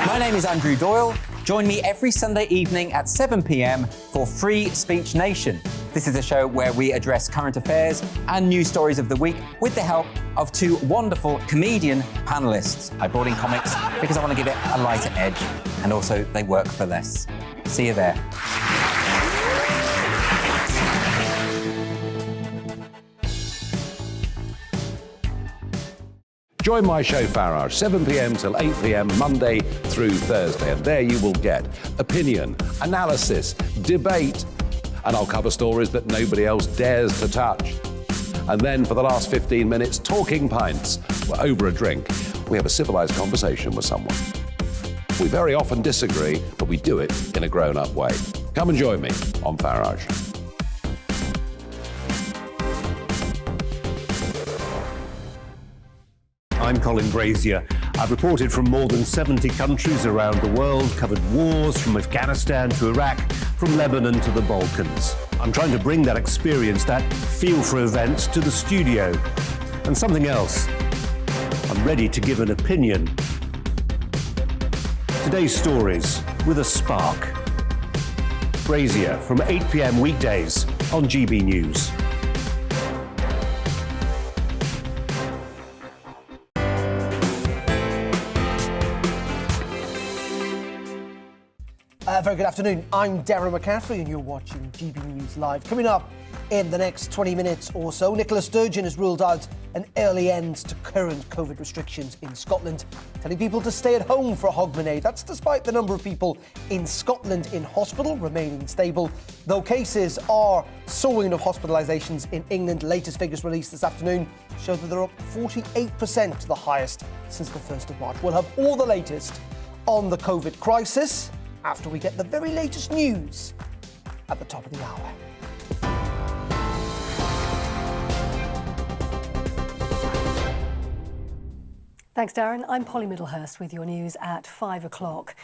My name is Andrew Doyle. Join me every Sunday evening at 7 p.m. for Free Speech Nation. This is a show where we address current affairs and news stories of the week with the help of two wonderful comedian panellists. I brought in comics because I want to give it a lighter edge, and also they work for less. See you there. Join my show Farage, 7 p.m. till 8 p.m. Monday through Thursday, and there you will get opinion, analysis, debate, and I'll cover stories that nobody else dares to touch. And then for the last 15 minutes, talking pints. We're over a drink. We have a civilised conversation with someone. We very often disagree, but we do it in a grown-up way. Come and join me on Farage. I'm Colin Brazier. I've reported from more than 70 countries around the world, covered wars from Afghanistan to Iraq, from Lebanon to the Balkans. I'm trying to bring that experience, that feel for events, to the studio. And something else, I'm ready to give an opinion. Today's stories with a spark. Brazier from 8 p.m. weekdays on GB News. Very good afternoon. I'm Darren McCaffrey and you're watching GB News Live. Coming up in the next 20 minutes or so, Nicola Sturgeon has ruled out an early end to current COVID restrictions in Scotland, telling people to stay at home for Hogmanay. That's despite the number of people in Scotland in hospital remaining stable, though cases are soaring of hospitalisations in England. Latest figures released this afternoon show that they're up 48%, the highest since the 1st of March. We'll have all the latest on the COVID crisis after we get the very latest news at the top of the hour. Thanks, Darren. I'm Polly Middlehurst with your news at 5 o'clock.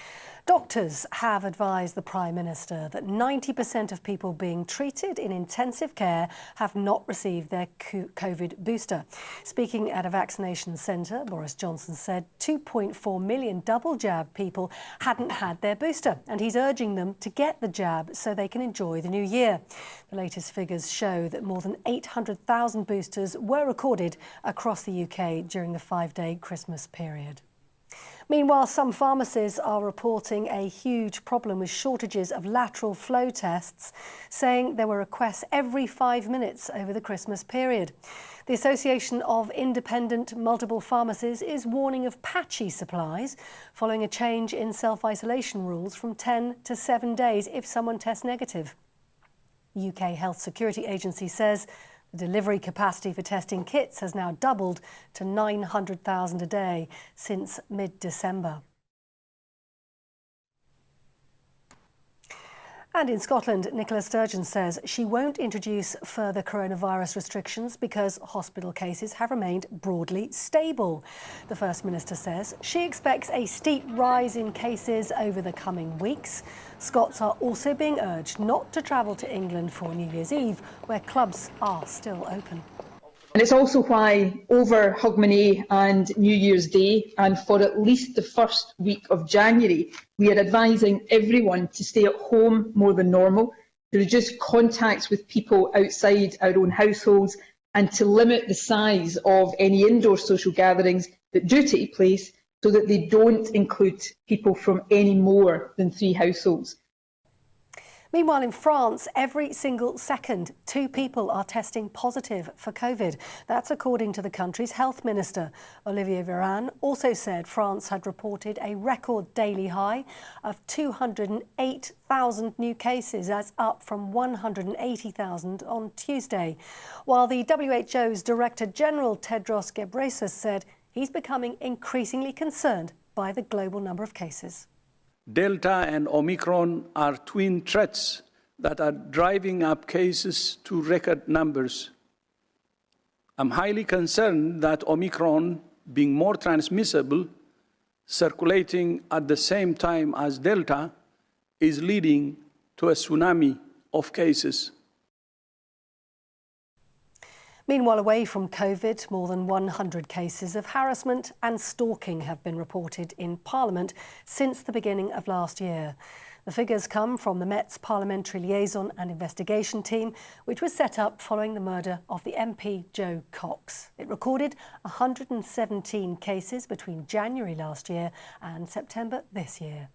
Doctors have advised the Prime Minister that 90% of people being treated in intensive care have not received their COVID booster. Speaking at a vaccination centre, Boris Johnson said 2.4 million double jab people hadn't had their booster, and he's urging them to get the jab so they can enjoy the new year. The latest figures show that more than 800,000 boosters were recorded across the UK during the 5-day Christmas period. Meanwhile, some pharmacies are reporting a huge problem with shortages of lateral flow tests, saying there were requests every 5 minutes over the Christmas period. The Association of Independent Multiple Pharmacies is warning of patchy supplies following a change in self-isolation rules from 10 to 7 days if someone tests negative. The UK Health Security Agency says the delivery capacity for testing kits has now doubled to 900,000 a day since mid-December. And in Scotland, Nicola Sturgeon says she won't introduce further coronavirus restrictions because hospital cases have remained broadly stable. The First Minister says she expects a steep rise in cases over the coming weeks. Scots are also being urged not to travel to England for New Year's Eve, where clubs are still open. And it's also why over Hogmanay and New Year's Day and for at least the first week of January, we are advising everyone to stay at home more than normal, to reduce contacts with people outside our own households and to limit the size of any indoor social gatherings that do take place so that they don't include people from any more than 3 households. Meanwhile, in France, every single second, 2 people are testing positive for COVID. That's according to the country's health minister. Olivier Véran also said France had reported a record daily high of 208,000 new cases. That's up from 180,000 on Tuesday. While the WHO's Director General Tedros Ghebreyesus said he's becoming increasingly concerned by the global number of cases. Delta and Omicron are twin threats that are driving up cases to record numbers. I'm highly concerned that Omicron, being more transmissible, circulating at the same time as Delta, is leading to a tsunami of cases. Meanwhile, away from COVID, more than 100 cases of harassment and stalking have been reported in Parliament since the beginning of last year. The figures come from the Met's Parliamentary Liaison and Investigation Team, which was set up following the murder of the MP Joe Cox. It recorded 117 cases between January last year and September this year.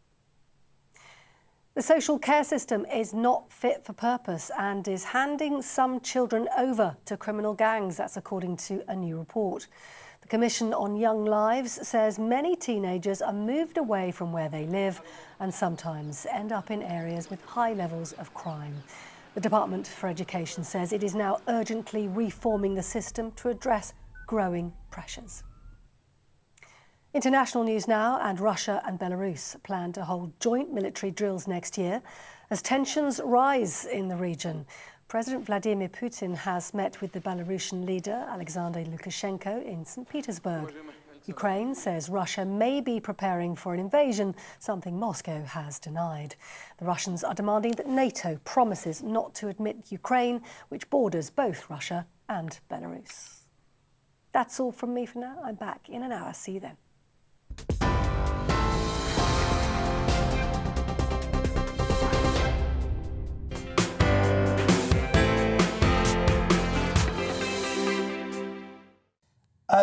The social care system is not fit for purpose and is handing some children over to criminal gangs. That's according to a new report. The Commission on Young Lives says many teenagers are moved away from where they live and sometimes end up in areas with high levels of crime. The Department for Education says it is now urgently reforming the system to address growing pressures. International news now, and Russia and Belarus plan to hold joint military drills next year as tensions rise in the region. President Vladimir Putin has met with the Belarusian leader Alexander Lukashenko in St. Petersburg. Ukraine says Russia may be preparing for an invasion, something Moscow has denied. The Russians are demanding that NATO promises not to admit Ukraine, which borders both Russia and Belarus. That's all from me for now. I'm back in an hour. See you then.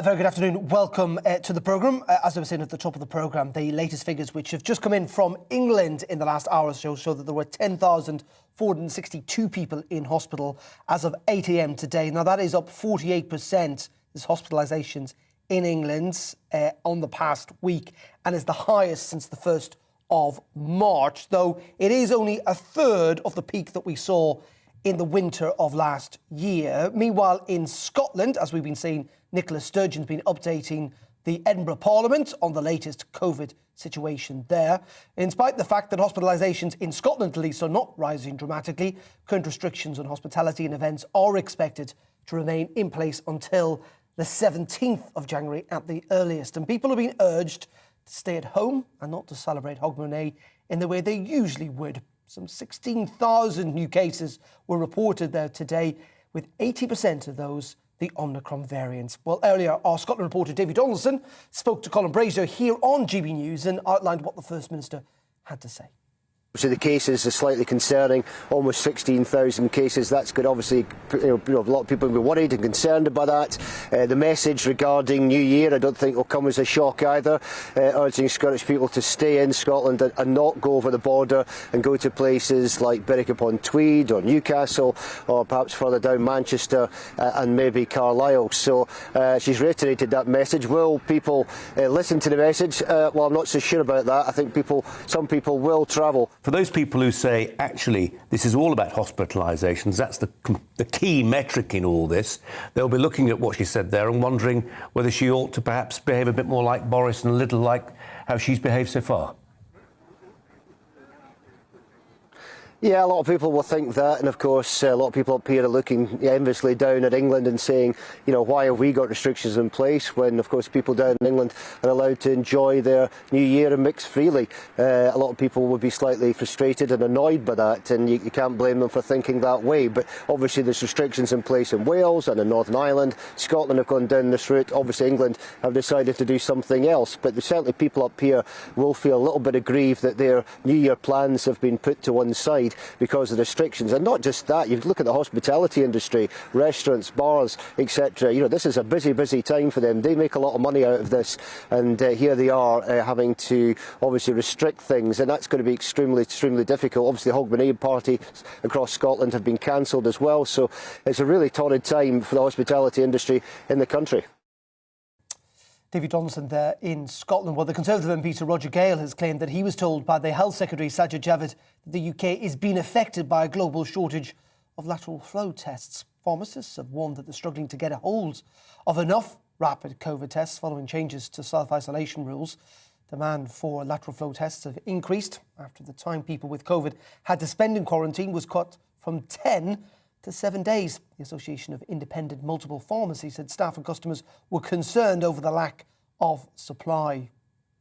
Very good afternoon. Welcome to the programme. As I was saying at the top of the programme, the latest figures which have just come in from England in the last hour or so show that there were 10,462 people in hospital as of 8 a.m. today. Now, that is up 48%, there's hospitalisations in England on the past week, and is the highest since the 1st of March, though it is only a third of the peak that we saw in the winter of last year. Meanwhile, in Scotland, as we've been seeing, Nicola Sturgeon's been updating the Edinburgh Parliament on the latest COVID situation there. In spite of the fact that hospitalisations in Scotland, at least, are not rising dramatically, current restrictions on hospitality and events are expected to remain in place until the 17th of January at the earliest. And people are being urged to stay at home and not to celebrate Hogmanay in the way they usually would. Some 16,000 new cases were reported there today, with 80% of those the Omicron variant. Well, earlier, our Scotland reporter David Donaldson spoke to Colin Brazier here on GB News and outlined what the First Minister had to say. So the cases are slightly concerning, almost 16,000 cases. That's good. Obviously, a lot of people will be worried and concerned about that. The message regarding New Year, I don't think will come as a shock either, urging Scottish people to stay in Scotland and not go over the border and go to places like Berwick-upon-Tweed or Newcastle or perhaps further down Manchester and maybe Carlisle. So she's reiterated that message. Will people listen to the message? Well, I'm not so sure about that. I think some people will travel. For those people who say, actually, this is all about hospitalisations, that's the key metric in all this, they'll be looking at what she said there and wondering whether she ought to perhaps behave a bit more like Boris and a little like how she's behaved so far. Yeah, a lot of people will think that, and of course a lot of people up here are looking enviously down at England and saying, you know, why have we got restrictions in place when of course people down in England are allowed to enjoy their New Year and mix freely. A lot of people would be slightly frustrated and annoyed by that, and you can't blame them for thinking that way, but obviously there's restrictions in place in Wales and in Northern Ireland. Scotland have gone down this route. Obviously England have decided to do something else, but certainly people up here will feel a little bit aggrieved that their New Year plans have been put to one side because of the restrictions. And not just that, you look at the hospitality industry, restaurants, bars, etc. You know, this is a busy time for them. They make a lot of money out of this, and here they are having to obviously restrict things, and that's going to be extremely difficult. Obviously the Hogmanay parties across Scotland have been cancelled as well, so it's a really torrid time for the hospitality industry in the country. David Donaldson there in Scotland. Well, the Conservative MP Sir Roger Gale has claimed that he was told by the Health Secretary Sajid Javid that the UK is being affected by a global shortage of lateral flow tests. Pharmacists have warned that they're struggling to get a hold of enough rapid COVID tests following changes to self-isolation rules. Demand for lateral flow tests have increased after the time people with COVID had to spend in quarantine was cut from 10 to 7 days. The Association of Independent Multiple Pharmacies said staff and customers were concerned over the lack of supply.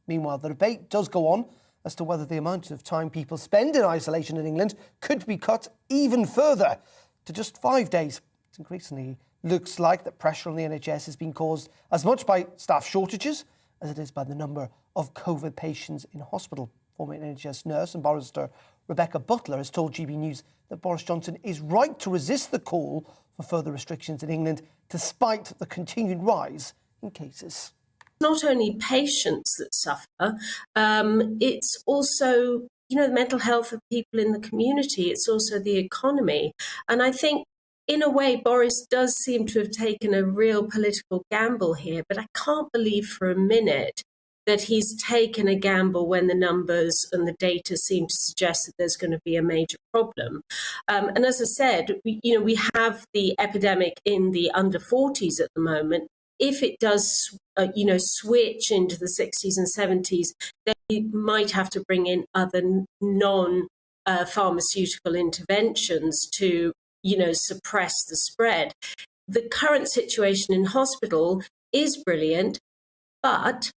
Meanwhile, the debate does go on as to whether the amount of time people spend in isolation in England could be cut even further to just 5 days. It's increasingly Looks like the pressure on the NHS is being caused as much by staff shortages as it is by the number of COVID patients in hospital. Former NHS nurse and barrister Rebecca Butler has told GB News that Boris Johnson is right to resist the call for further restrictions in England, despite the continued rise in cases. Not only patients that suffer, it's also, the mental health of people in the community. It's also the economy. And I think, in a way, Boris does seem to have taken a real political gamble here, but I can't believe for a minute that he's taken a gamble when the numbers and the data seem to suggest that there's going to be a major problem. And as I said, we have the epidemic in the under 40s at the moment. If it does, switch into the 60s and 70s, then we might have to bring in other non-pharmaceutical interventions to, suppress the spread. The current situation in hospital is brilliant, but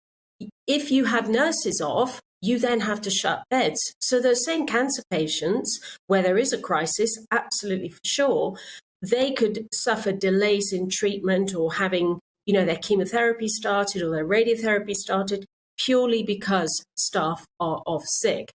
if you have nurses off, you then have to shut beds. So those same cancer patients, where there is a crisis, absolutely for sure, they could suffer delays in treatment or having, their chemotherapy started or their radiotherapy started purely because staff are off sick.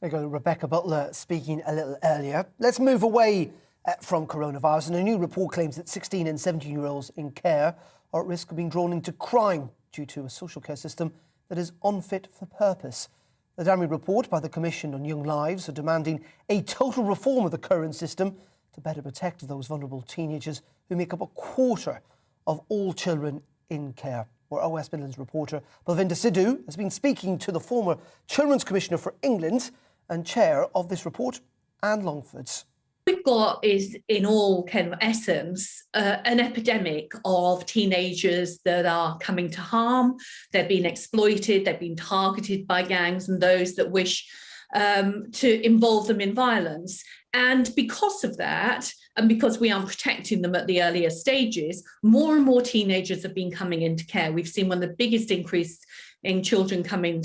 There you go, Rebecca Butler speaking a little earlier. Let's move away from coronavirus. And a new report claims that 16 and 17-year-olds in care are at risk of being drawn into crime due to a social care system that is unfit for purpose. The damning report by the Commission on Young Lives are demanding a total reform of the current system to better protect those vulnerable teenagers who make up a quarter of all children in care. Our West Midlands reporter Balvinda Sidhu has been speaking to the former Children's Commissioner for England and chair of this report, Anne Longford's. We've got is, in all kind of essence, an epidemic of teenagers that are coming to harm. They're being exploited, they're being targeted by gangs and those that wish to involve them in violence. And because of that, and because we aren't protecting them at the earlier stages, more and more teenagers have been coming into care. We've seen one of the biggest increase in teenagers coming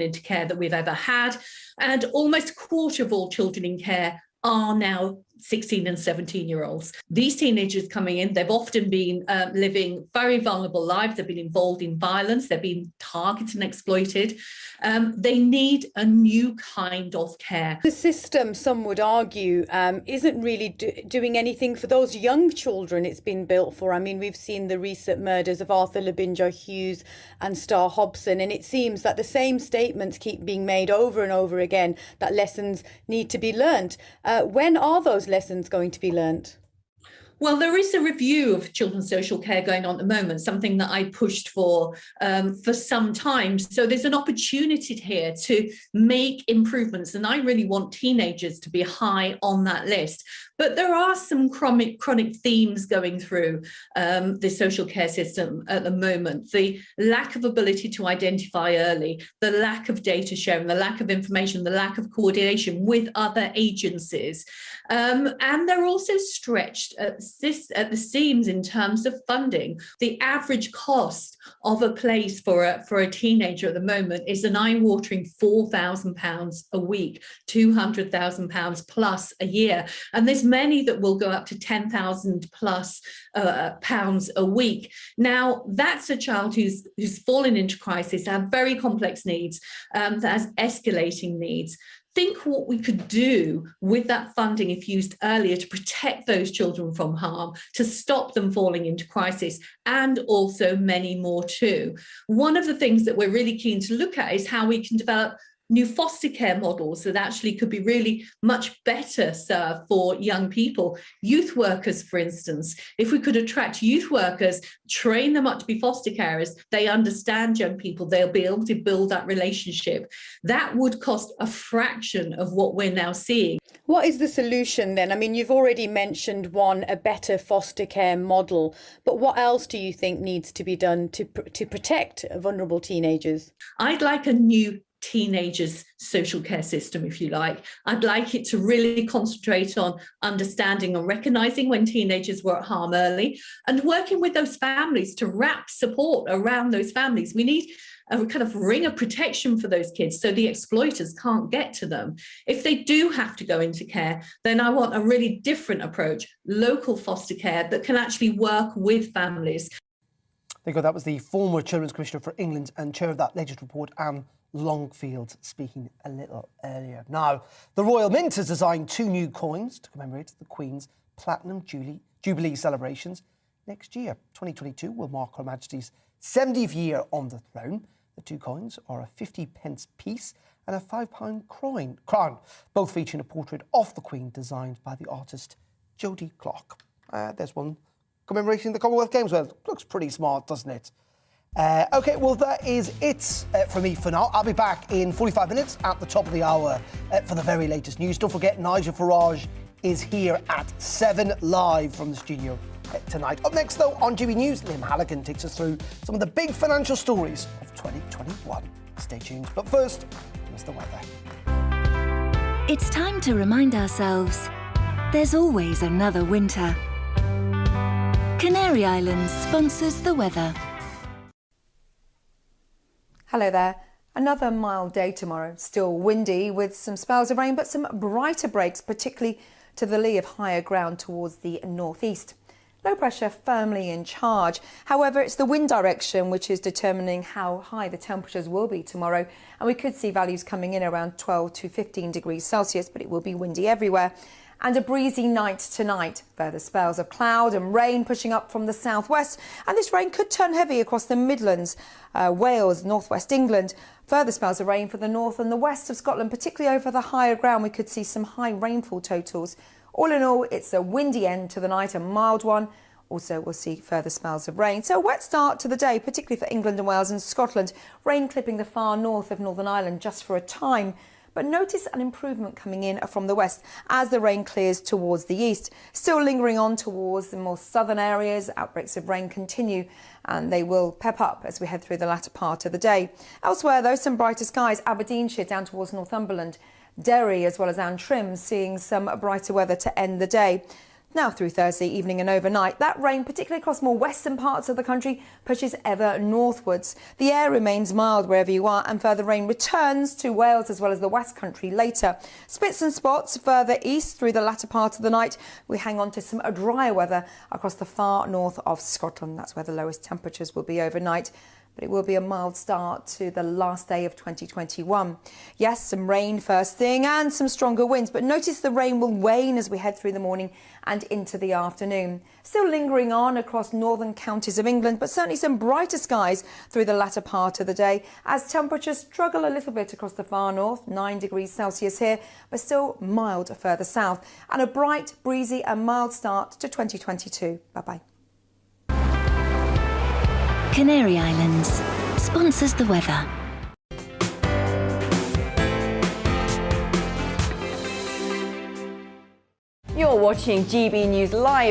into care that we've ever had. And almost a quarter of all children in care are now 16 and 17-year-olds. These teenagers coming in, they've often been living very vulnerable lives. They've been involved in violence. They've been targeted and exploited. They need a new kind of care. The system, some would argue, isn't really doing anything for those young children it's been built for. I mean, we've seen the recent murders of Arthur Labinger Hughes and Star Hobson, and it seems that the same statements keep being made over and over again, that lessons need to be learned. When are those lessons going to be learnt? Well, there is a review of children's social care going on at the moment, something that I pushed for some time. So there's an opportunity here to make improvements, and I really want teenagers to be high on that list. But there are some chronic themes going through the social care system at the moment. The lack of ability to identify early, the lack of data sharing, the lack of information, the lack of coordination with other agencies. And they're also stretched at the seams in terms of funding. The average cost of a place for a teenager at the moment is an eye-watering £4,000 a week, £200,000 plus a year. And there's many that will go up to £10,000 plus pounds a week. Now, that's a child who's fallen into crisis, have very complex needs, that has escalating needs. Think what we could do with that funding if used earlier to protect those children from harm, to stop them falling into crisis, and also many more too. One of the things that we're really keen to look at is how we can develop new foster care models that actually could be really much better served for young people. Youth workers, for instance, if we could attract youth workers, train them up to be foster carers, they understand young people, they'll be able to build that relationship. That would cost a fraction of what we're now seeing. What is the solution then? I mean, you've already mentioned a better foster care model, but what else do you think needs to be done to protect vulnerable teenagers? I'd like a new teenagers' social care system, if you like. I'd like it to really concentrate on understanding and recognising when teenagers were at harm early and working with those families to wrap support around those families. We need a kind of ring of protection for those kids so the exploiters can't get to them. If they do have to go into care, then I want a really different approach, local foster care that can actually work with families. There you go. That was the former Children's Commissioner for England and chair of that latest report, Anne Longfield, speaking a little earlier. Now, the Royal Mint has designed 2 new coins to commemorate the Queen's Platinum Jubilee celebrations next year. 2022 will mark Her Majesty's 70th year on the throne. The 2 coins are a 50p piece and a £5 crown, both featuring a portrait of the Queen designed by the artist Jodie Clark. There's one commemorating the Commonwealth Games. Well, looks pretty smart, doesn't it? OK, well, that is it from me for now. I'll be back in 45 minutes at the top of the hour for the very latest news. Don't forget, Nigel Farage is here at 7 live from the studio tonight. Up next, though, on GBNews, Liam Halligan takes us through some of the big financial stories of 2021. Stay tuned. But first, here's the weather. It's time to remind ourselves there's always another winter. Canary Islands sponsors the weather. Hello there. Another mild day tomorrow. Still windy with some spells of rain, but some brighter breaks, particularly to the lee of higher ground towards the northeast. Low pressure firmly in charge. However, it's the wind direction which is determining how high the temperatures will be tomorrow. And we could see values coming in around 12 to 15 degrees Celsius, but it will be windy everywhere. And a breezy night tonight. Further spells of cloud and rain pushing up from the southwest. And this rain could turn heavy across the Midlands, Wales, northwest England. Further spells of rain for the north and the west of Scotland, particularly over the higher ground. We could see some high rainfall totals. All in all, it's a windy end to the night, a mild one. Also, we'll see further spells of rain. So a wet start to the day, particularly for England and Wales and Scotland. Rain clipping the far north of Northern Ireland just for a time. But notice an improvement coming in from the west as the rain clears towards the east. Still lingering on towards the more southern areas, outbreaks of rain continue and they will pep up as we head through the latter part of the day. Elsewhere, though, some brighter skies. Aberdeenshire down towards Northumberland, Derry as well as Antrim seeing some brighter weather to end the day. Now through Thursday evening and overnight, that rain, particularly across more western parts of the country, pushes ever northwards. The air remains mild wherever you are and further rain returns to Wales as well as the West Country later. Spits and spots further east through the latter part of the night. We hang on to some drier weather across the far north of Scotland. That's where the lowest temperatures will be overnight. But it will be a mild start to the last day of 2021. Yes, some rain first thing and some stronger winds, but notice the rain will wane as we head through the morning and into the afternoon. Still lingering on across northern counties of England, but certainly some brighter skies through the latter part of the day as temperatures struggle a little bit across the far north, 9 degrees Celsius here, but still mild further south. And a bright, breezy and mild start to 2022. Bye-bye. Canary Islands sponsors the weather. You're watching GB News Live.